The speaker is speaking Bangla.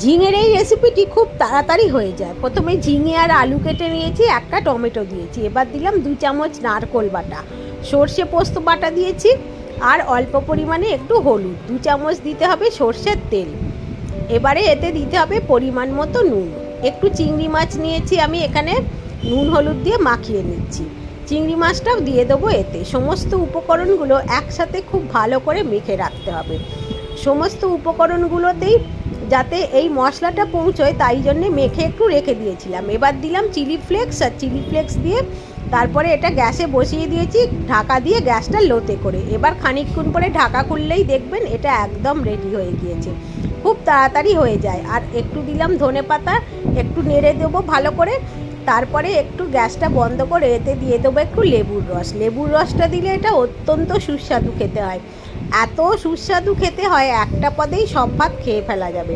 ঝিঙের এই রেসিপিটি খুব তাড়াতাড়ি হয়ে যায়। প্রথমে ঝিঙে আর আলু কেটে নিয়েছি, একটা টমেটো দিয়েছি, এবার দিলাম 2 চামচ নারকোল বাটা, সর্ষে পোস্ত বাটা দিয়েছি, আর অল্প পরিমাণে একটু হলুদ, 2 চামচ দিতে হবে সর্ষের তেল। এবারে এতে দিতে হবে পরিমাণ মতো নুন। একটু চিংড়ি মাছ নিয়েছি আমি এখানে, নুন হলুদ দিয়ে মাখিয়ে নিচ্ছি। চিংড়ি মাছটাও দিয়ে দেবো এতে। সমস্ত উপকরণগুলো একসাথে খুব ভালো করে মেখে রাখতে হবে। সমস্ত উপকরণগুলোতেই যাতে এই মশলাটা পৌঁছয় তাই জন্যে মেখে একটু রেখে দিয়েছিলাম। এবার দিলাম চিলি ফ্লেক্স, আর চিলি ফ্লেক্স দিয়ে তারপরে এটা গ্যাসে বসিয়ে দিয়েছি ঢাকা দিয়ে, গ্যাসটা লোতে করে। এবার খানিকক্ষণ পরে ঢাকা খুললেই দেখবেন এটা একদম রেডি হয়ে গিয়েছে। খুব তাড়াতাড়ি হয়ে যায়। আর একটু দিলাম ধনেপাতা, একটু নেড়ে দেবো ভালো করে। তারপরে একটু গ্যাসটা বন্ধ করে এতে দিয়ে দেবো একটু লেবুর রস। লেবুর রসটা দিলে এটা অত্যন্ত সুস্বাদু খেতে হয়। এত সুস্বাদু খেতে হয়, একটা পদেই সব ভাত খেয়ে ফেলা যাবে।